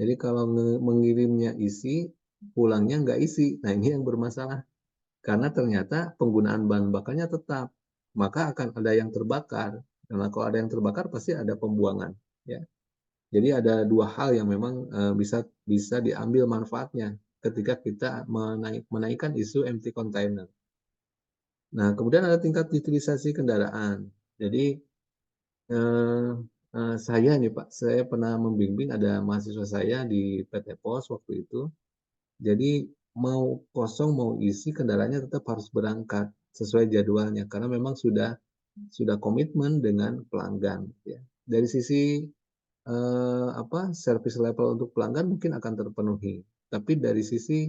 Jadi kalau mengirimnya isi, pulangnya nggak isi. Nah, ini yang bermasalah. Karena ternyata penggunaan bahan bakarnya tetap. Maka akan ada yang terbakar. Karena kalau ada yang terbakar pasti ada pembuangan. Ya. Jadi ada dua hal yang memang bisa diambil manfaatnya ketika kita menaikkan isu empty container. Nah, kemudian ada tingkat utilisasi kendaraan. Jadi saya nih Pak, saya pernah membimbing ada mahasiswa saya di PT Pos waktu itu. Jadi mau kosong mau isi kendaraannya tetap harus berangkat sesuai jadwalnya karena memang sudah komitmen dengan pelanggan. Ya. Dari sisi service level untuk pelanggan mungkin akan terpenuhi. Tapi dari sisi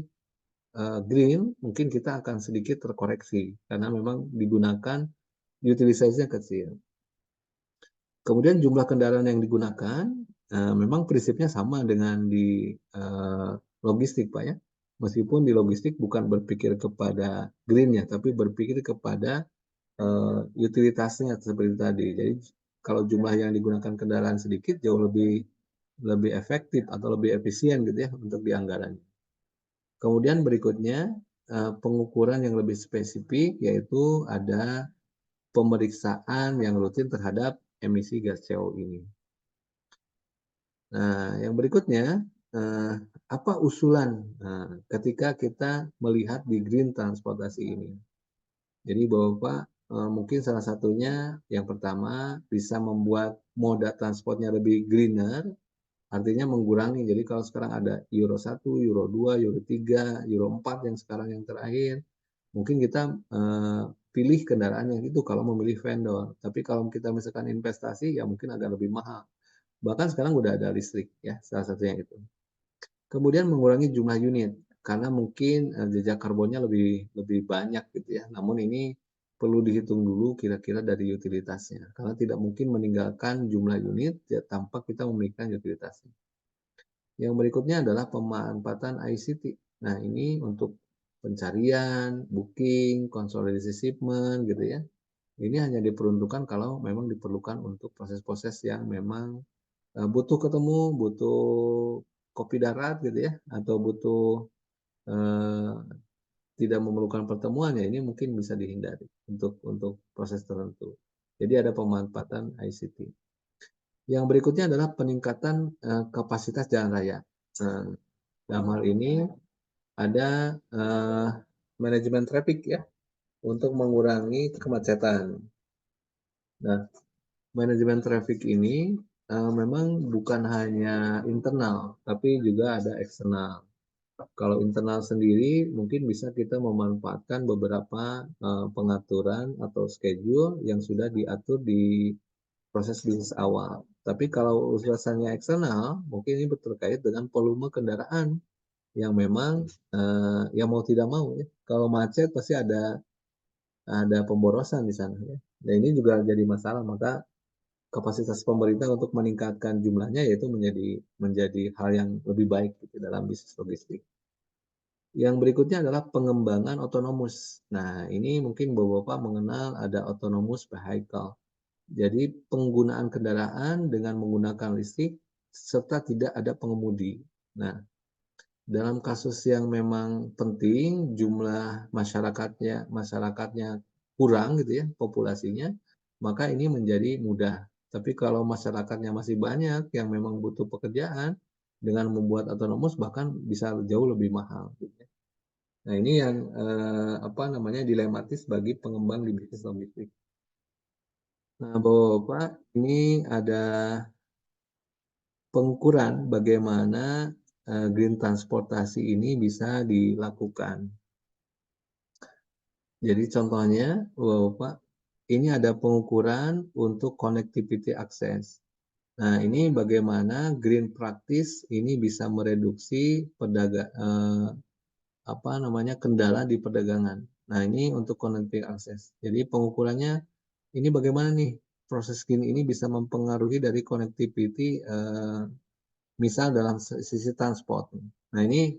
green mungkin kita akan sedikit terkoreksi karena memang digunakan utilisasinya kecil. Kemudian jumlah kendaraan yang digunakan memang prinsipnya sama dengan di logistik, Pak ya. Meskipun di logistik bukan berpikir kepada green-nya, tapi berpikir kepada utilitasnya seperti tadi. Jadi kalau jumlah yang digunakan kendaraan sedikit jauh lebih efektif atau lebih efisien gitu ya untuk di anggarannya. Kemudian berikutnya pengukuran yang lebih spesifik yaitu ada pemeriksaan yang rutin terhadap emisi gas CO ini. Nah, yang berikutnya apa usulan ketika kita melihat di green transportasi ini? Jadi Bapak mungkin salah satunya yang pertama bisa membuat moda transportnya lebih greener, artinya mengurangi. Jadi kalau sekarang ada Euro 1, Euro 2, Euro 3, Euro 4 yang sekarang yang terakhir, mungkin kita pilih kendaraan yang itu kalau memilih vendor. Tapi kalau kita misalkan investasi ya mungkin agak lebih mahal. Bahkan sekarang udah ada listrik ya, salah satunya itu. Kemudian mengurangi jumlah unit karena mungkin jejak karbonnya lebih banyak gitu ya. Namun ini perlu dihitung dulu kira-kira dari utilitasnya karena tidak mungkin meninggalkan jumlah unit ya, tanpa kita memikirkan utilitasnya. Yang berikutnya adalah pemanfaatan ICT. Nah, ini untuk pencarian, booking, konsolidasi shipment gitu ya. Ini hanya diperuntukkan kalau memang diperlukan untuk proses-proses yang memang butuh ketemu, butuh kopi darat gitu ya, atau butuh tidak memerlukan pertemuan ya ini mungkin bisa dihindari untuk proses tertentu. Jadi ada pemanfaatan ICT. Yang berikutnya adalah peningkatan kapasitas jalan raya. Dalam hal ini ada manajemen traffic ya untuk mengurangi kemacetan. Nah, manajemen traffic ini memang bukan hanya internal, tapi juga ada eksternal. Kalau internal sendiri mungkin bisa kita memanfaatkan beberapa pengaturan atau schedule yang sudah diatur di proses bisnis awal. Tapi kalau urusannya eksternal, mungkin ini terkait dengan volume kendaraan yang memang yang mau tidak mau ya. Kalau macet pasti ada pemborosan di sana ya. Dan ini juga jadi masalah, maka kapasitas pemerintah untuk meningkatkan jumlahnya yaitu menjadi hal yang lebih baik gitu dalam bisnis logistik. Yang berikutnya adalah pengembangan otonomus. Nah, ini mungkin Bapak mengenal ada autonomous vehicle. Jadi penggunaan kendaraan dengan menggunakan listrik serta tidak ada pengemudi. Nah, dalam kasus yang memang penting jumlah masyarakatnya kurang gitu ya populasinya, maka ini menjadi mudah. Tapi kalau masyarakatnya masih banyak yang memang butuh pekerjaan, dengan membuat otonomus bahkan bisa jauh lebih mahal. Gitu ya. Nah ini yang dilematis bagi pengembang di bisnis logistik. Nah Bapak ini ada pengukuran bagaimana green transportasi ini bisa dilakukan. Jadi contohnya Bapak ini ada pengukuran untuk connectivity access. Nah ini bagaimana green practice ini bisa mereduksi kendala di perdagangan. Nah, ini untuk connecting access. Jadi pengukurannya ini bagaimana nih proses green ini bisa mempengaruhi dari connectivity misal dalam sisi transport. Nah, ini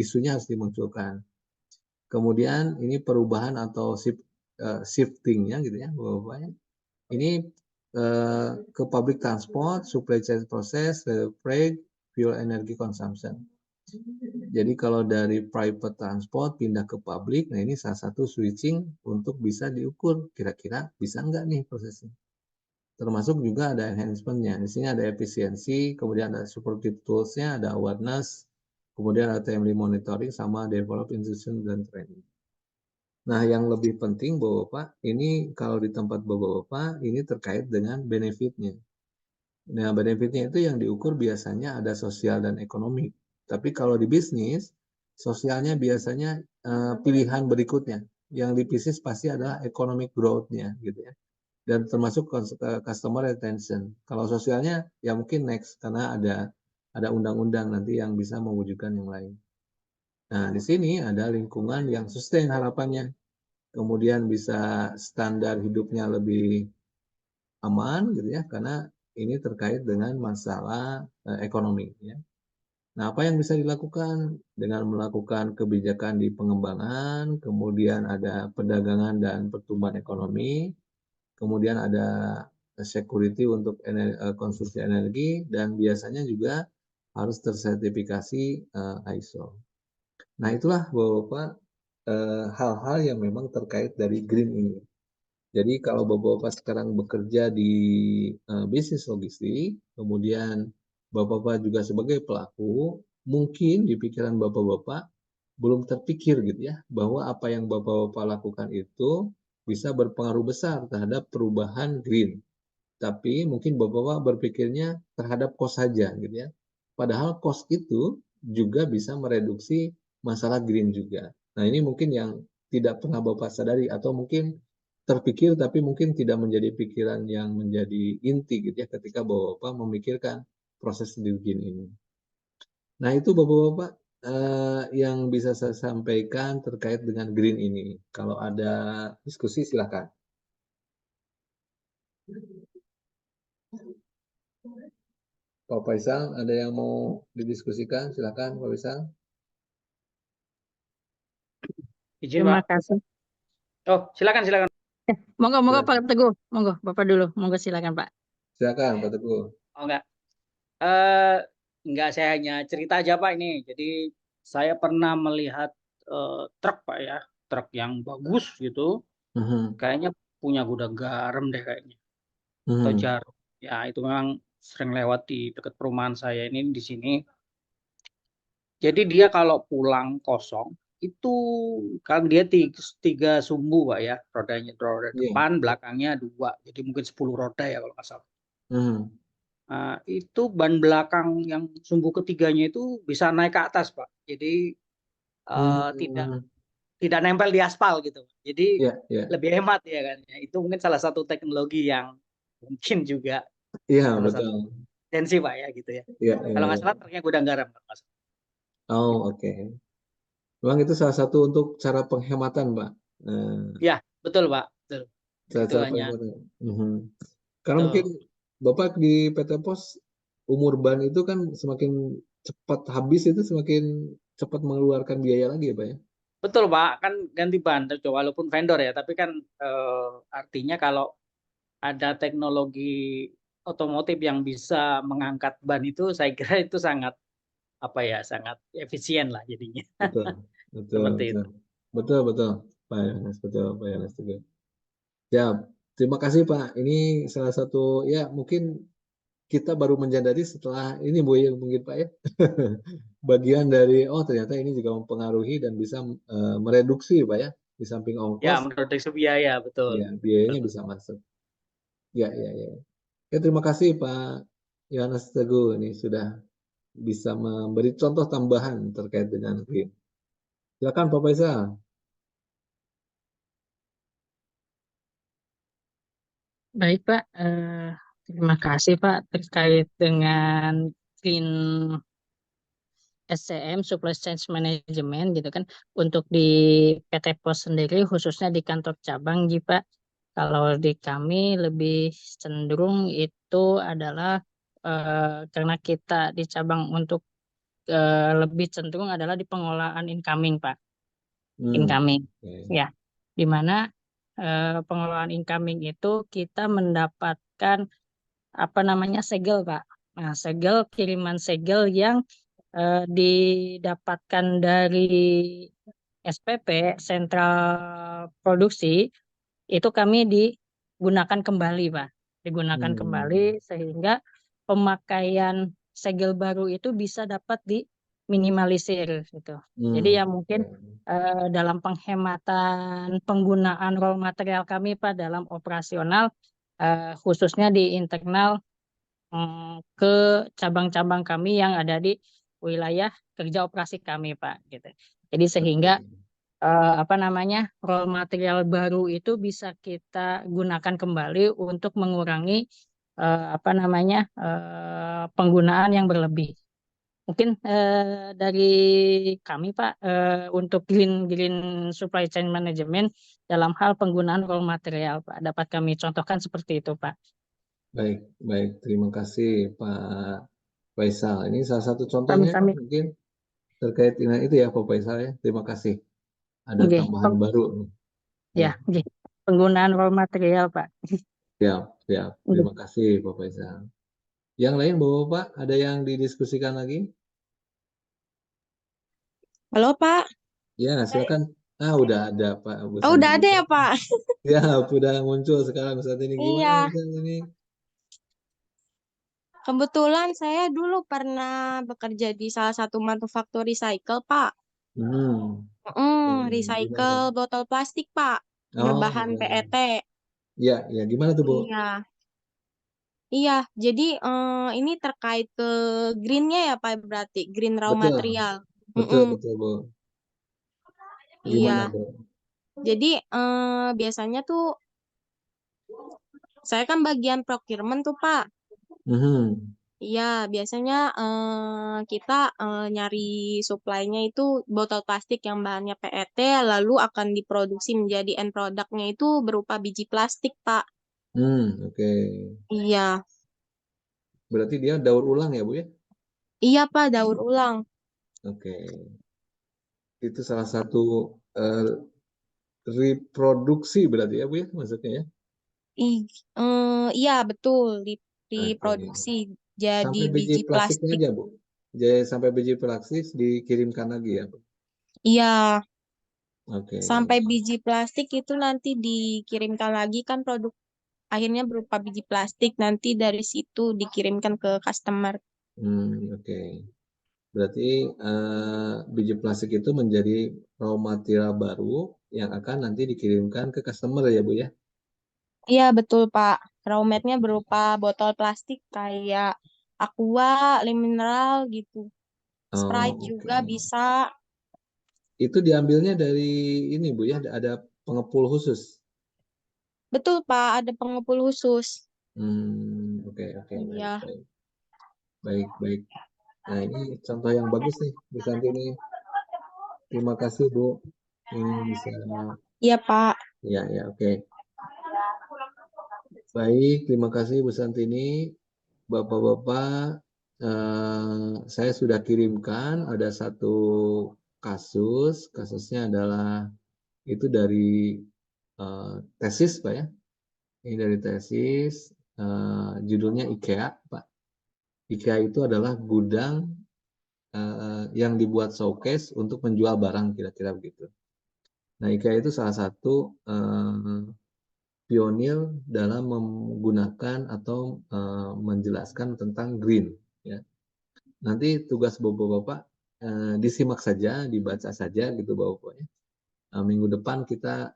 isunya harus dimunculkan. Kemudian ini perubahan atau shiftingnya gitu ya, Bapak-Bapak. Ini ke public transport, supply chain process, freight, fuel energy consumption. Jadi kalau dari private transport pindah ke publik, nah ini salah satu switching untuk bisa diukur kira-kira bisa nggak nih prosesnya. Termasuk juga ada enhancement-nya. Di sini ada efisiensi, kemudian ada supportive tools-nya, ada awareness, kemudian ada timely monitoring, sama develop institution dan training. Nah yang lebih penting Bapak, ini kalau di tempat Bapak, ini terkait dengan benefit-nya. Nah benefit-nya itu yang diukur biasanya ada sosial dan ekonomi. Tapi kalau di bisnis, sosialnya biasanya pilihan berikutnya. Yang di bisnis pasti adalah economic growth-nya, gitu ya. dan termasuk customer retention. Kalau sosialnya ya mungkin next karena ada undang-undang nanti yang bisa mewujudkan yang lain. Nah, di sini ada lingkungan yang sustain harapannya. Kemudian bisa standar hidupnya lebih aman gitu ya, karena ini terkait dengan masalah ekonomi ya. Nah, apa yang bisa dilakukan dengan melakukan kebijakan di pengembangan, kemudian ada perdagangan dan pertumbuhan ekonomi, kemudian ada security untuk konsumsi energi, dan biasanya juga harus tersertifikasi ISO. Nah, itulah Bapak-Bapak hal-hal yang memang terkait dari green ini. Jadi kalau Bapak-Bapak sekarang bekerja di bisnis logistik, kemudian Bapak-Bapak juga sebagai pelaku, mungkin di pikiran Bapak-Bapak belum terpikir gitu ya, bahwa apa yang Bapak-Bapak lakukan itu bisa berpengaruh besar terhadap perubahan green. Tapi mungkin Bapak-Bapak berpikirnya terhadap cost saja gitu ya. Padahal cost itu juga bisa mereduksi masalah green juga. Nah, ini mungkin yang tidak pernah Bapak sadari, atau mungkin terpikir tapi mungkin tidak menjadi pikiran yang menjadi inti gitu ya ketika Bapak-Bapak memikirkan proses green ini. Nah, itu Bapak-Bapak yang bisa saya sampaikan terkait dengan green ini. Kalau ada diskusi silakan. Pak Faisal, ada yang mau didiskusikan? Silakan Pak Faisal. Izin, Terima Pak. kasih. Oh, silakan. Monggo Pak Teguh, monggo Bapak dulu, monggo silakan Pak. Silakan Pak Teguh. Oh, enggak, saya hanya cerita aja Pak ini. Jadi saya pernah melihat truk Pak ya, truk yang bagus gitu. Kayaknya punya gudang garam deh kayaknya. Atau jarum. Ya, itu memang sering lewat di dekat perumahan saya ini di sini. Jadi dia kalau pulang kosong itu kan dia tiga sumbu Pak ya, rodanya, roda depan, belakangnya 2. Jadi mungkin 10 roda ya kalau nggak salah. Nah, itu ban belakang yang sumbu ketiganya itu bisa naik ke atas Pak. Jadi tidak nempel di aspal gitu. Jadi lebih hemat ya kan. Itu mungkin salah satu teknologi yang mungkin juga salah satu tensi Pak ya gitu ya. Kalau nggak salah truknya gudang garam Pak. Oh, oke. Memang itu salah satu untuk cara penghematan, Pak. Ya, betul Pak. Betul. Cara penghematan. Karena mungkin Bapak di PT Pos umur ban itu kan semakin cepat habis, itu semakin cepat mengeluarkan biaya lagi ya Pak ya? Betul Pak, kan ganti ban, walaupun vendor ya, tapi kan artinya kalau ada teknologi otomotif yang bisa mengangkat ban itu, saya kira itu sangat sangat efisien lah jadinya. Seperti itu. Betul Pak Yohanes, betul Pak Yohanes juga. Ya, terima kasih Pak. Ini salah satu ya mungkin kita baru menyadari setelah ini Bu ya mungkin Pak ya. Bagian dari ternyata ini juga mempengaruhi dan bisa mereduksi Pak ya, di samping ongkos. Ya, mereduksi biaya, betul. Ya, biayanya bisa masuk. Ya. Ya, terima kasih Pak Yohanes Teguh ini sudah bisa memberi contoh tambahan terkait dengan green. Silakan Pak Faisal. Baik Pak, terima kasih Pak terkait dengan green SCM, Supply Chain Management gitu kan. Untuk di PT Pos sendiri khususnya di kantor cabang Pak, kalau di kami lebih cenderung itu adalah karena kita di cabang untuk lebih cenderung adalah di pengolahan incoming Pak. Incoming. Ya. Di mana pengolahan incoming itu kita mendapatkan segel Pak. Nah, kiriman segel yang didapatkan dari SPP, Sentral Produksi, itu kami digunakan kembali Pak. Digunakan kembali sehingga pemakaian segel baru itu bisa dapat diminimalisir gitu. Jadi ya mungkin dalam penghematan penggunaan raw material kami Pak dalam operasional khususnya di internal ke cabang-cabang kami yang ada di wilayah kerja operasi kami Pak gitu. Jadi sehingga apa namanya, raw material baru itu bisa kita gunakan kembali untuk mengurangi apa namanya, penggunaan yang berlebih. Mungkin dari kami Pak, untuk green supply chain management dalam hal penggunaan raw material Pak, dapat kami contohkan seperti itu Pak. Baik, baik. Terima kasih Pak Faisal. Ini salah satu contohnya Kami mungkin terkait dengan itu ya Pak Faisal ya. Terima kasih. Ada nggih, tambahan baru. ya, nggih. Penggunaan raw material Pak. Siap, siap. Nggih. Terima kasih Pak Faisal. Yang lain Bapak-Bapak ada yang didiskusikan lagi? Halo Pak. Ya, silakan. Udah ada Pak. Oh, udah ada ya Pak? Ya, udah muncul sekarang saat ini. Gimana Iya. saat ini? Kebetulan saya dulu pernah bekerja di salah satu manufaktur recycle Pak. Gimana? Recycle botol plastik Pak, berbahan PET. Ya, ya. Gimana tuh, Bu? Iya. Iya, jadi ini terkait ke green-nya ya Pak, berarti green raw Betul. material. Betul, betul, Bu. Gimana, Iya. Bu? Jadi biasanya tuh saya kan bagian procurement tuh Pak. Iya, biasanya kita nyari supply-nya itu botol plastik yang bahannya PET, lalu akan diproduksi menjadi end product-nya itu berupa biji plastik Pak. Oke. Iya. Berarti dia daur ulang ya, Bu ya? Iya Pak, daur ulang. Oke. Itu salah satu reproduksi berarti ya, Bu ya, maksudnya ya? Iya betul, diproduksi jadi Sampai biji plastiknya plastik. aja, Bu? Jadi sampai biji plastik dikirimkan lagi ya, Bu? Iya. Oke. Sampai biji plastik itu nanti dikirimkan lagi kan produk akhirnya berupa biji plastik, nanti dari situ dikirimkan ke customer. Oke. Berarti biji plastik itu menjadi raw material baru yang akan nanti dikirimkan ke customer ya, Bu ya? Iya betul Pak. Raw mat-nya berupa botol plastik kayak Aqua, mineral gitu. Sprite juga bisa. Itu diambilnya dari ini, Bu ya, ada pengepul khusus? Betul Pak, ada pengepul khusus. Oke. Iya. Baik. Nah, ini contoh yang bagus nih, Bu Santi ini. Terima kasih, Bu. Ini bisa. Iya, Pak. Ya, oke. Baik, terima kasih Bu Santini. Bapak-bapak, saya sudah kirimkan ada satu kasusnya adalah itu dari tesis Pak ya. Ini dari tesis, judulnya IKEA Pak. IKEA itu adalah gudang yang dibuat showcase untuk menjual barang kira-kira begitu. Nah, IKEA itu salah satu pionir dalam menggunakan atau menjelaskan tentang green. Ya. Nanti tugas bapak-bapak disimak saja, dibaca saja gitu bapak-bapaknya. Minggu depan kita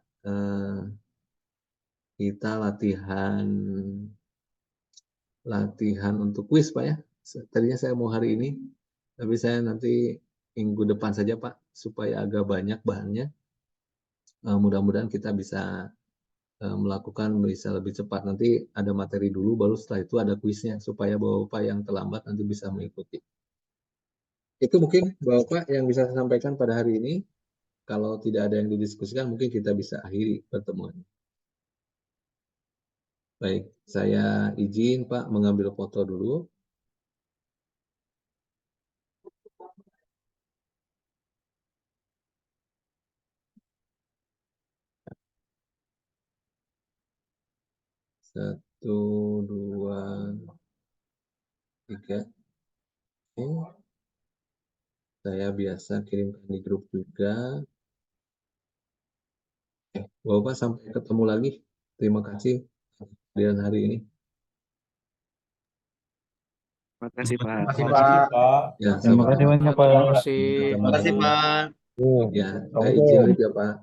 latihan untuk kuis Pak ya. Tadinya saya mau hari ini, tapi saya nanti minggu depan saja Pak, supaya agak banyak bahannya. Mudah-mudahan kita bisa melakukan bisa lebih cepat. Nanti ada materi dulu, baru setelah itu ada kuisnya, supaya bapak-bapak yang terlambat nanti bisa mengikuti. Itu mungkin bapak yang bisa saya sampaikan pada hari ini. Kalau tidak ada yang didiskusikan, mungkin kita bisa akhiri pertemuan. Baik, saya izin Pak mengambil foto dulu. Satu, dua, tiga. Saya biasa kirimkan di grup juga. Bapak sampai ketemu lagi. Terima kasih kehadiran hari ini. Terima kasih Pak. Terima kasih Pak. Ya, Terima kasih banyak Pak. Terima kasih. Terima kasih Pak. Ya, saya izin ya Pak.